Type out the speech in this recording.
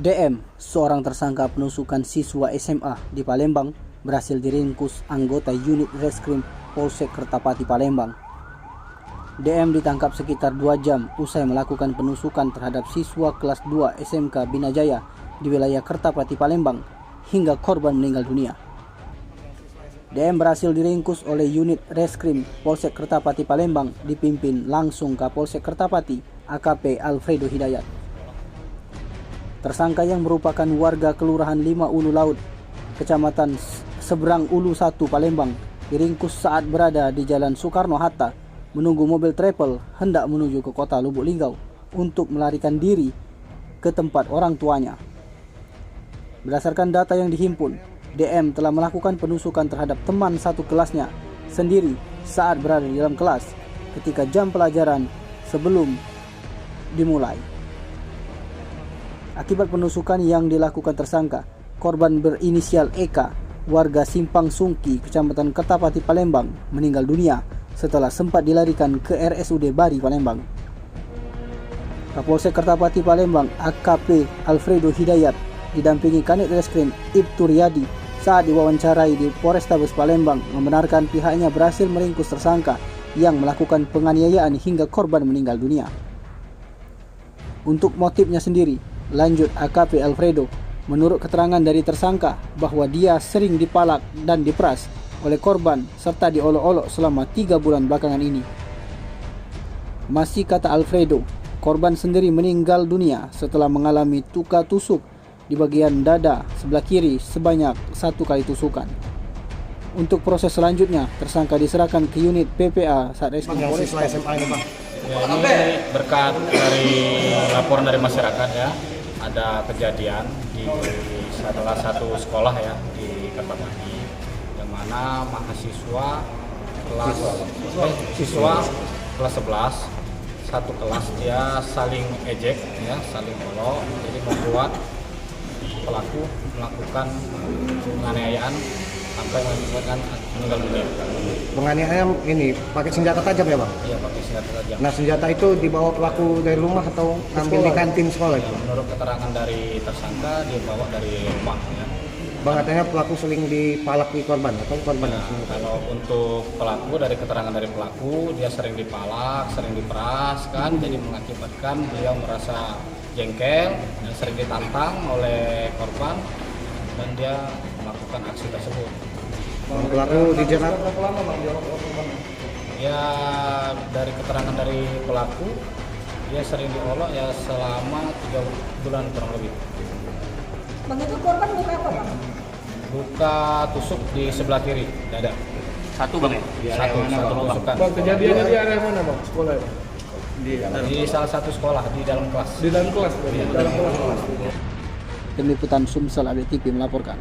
DM, seorang tersangka penusukan siswa SMA di Palembang, berhasil diringkus anggota unit reskrim Polsek Kertapati Palembang. DM ditangkap sekitar 2 jam usai melakukan penusukan terhadap siswa kelas 2 SMK Binajaya di wilayah Kertapati Palembang hingga korban meninggal dunia. DM berhasil diringkus oleh unit reskrim Polsek Kertapati Palembang dipimpin langsung Kapolsek Kertapati AKP Alfredo Hidayat. Tersangka yang merupakan warga Kelurahan 5 Ulu Laut, Kecamatan Seberang Ulu 1 Palembang, diringkus saat berada di Jalan Soekarno-Hatta menunggu mobil travel hendak menuju ke kota Lubuk Linggau untuk melarikan diri ke tempat orang tuanya. Berdasarkan data yang dihimpun, DM telah melakukan penusukan terhadap teman satu kelasnya sendiri saat berada di dalam kelas ketika jam pelajaran sebelum dimulai. Akibat penusukan yang dilakukan tersangka, korban berinisial Eka, warga Simpang Sungki, Kecamatan Kertapati Palembang, meninggal dunia setelah sempat dilarikan ke RSUD Bari Palembang. Kapolsek Kertapati Palembang AKP Alfredo Hidayat didampingi Kanit Reskrim Ibtu Riyadi saat diwawancarai di Polrestabes Palembang membenarkan pihaknya berhasil meringkus tersangka yang melakukan penganiayaan hingga korban meninggal dunia. Untuk motifnya sendiri, lanjut AKP Alfredo, menurut keterangan dari tersangka bahwa dia sering dipalak dan diperas oleh korban serta diolok-olok selama 3 bulan belakangan ini. Masih kata Alfredo, korban sendiri meninggal dunia setelah mengalami luka tusuk di bagian dada sebelah kiri sebanyak 1 kali tusukan. Untuk proses selanjutnya, tersangka diserahkan ke unit PPA Satreskrim Polres. Ya, ini berkat dari laporan dari masyarakat ya, ada kejadian di salah satu sekolah ya di Kertapati, yang mana mahasiswa kelas 11 satu kelas dia saling ejek ya, saling olok, jadi membuat pelaku melakukan penganiayaan sampai mengakibatkan meninggal dunia. Penganiayaan ini pakai senjata tajam ya, Bang? Iya, pakai senjata tajam. Nah, senjata itu dibawa pelaku dari rumah atau ambil di kantin sekolah? Ya, menurut keterangan dari tersangka, dia bawa dari rumah ya. Bang, katanya pelaku sering dipalak di korban atau korban? Ya, kalau untuk pelaku, dari keterangan dari pelaku, dia sering dipalak, sering diperas kan, jadi mengakibatkan beliau merasa jengkel dan sering ditantang oleh korban dan dia melakukan aksi tersebut. Pelaku dijerat berapa lama, Bang? Ya, dari keterangan dari pelaku, dia sering diolok ya selama 3 bulan kurang lebih. Bang, itu korban luka apa, Bang? Luka tusuk di sebelah kiri dada. Satu, Bang, ya? Satu tusukan. Bang, kejadiannya di area mana, Bang? Sekolah ya? Di salah satu sekolah di dalam kelas. Di dalam kelas, Bang? Di dalam kelas. Tim Liputan Sumsel ABTV melaporkan.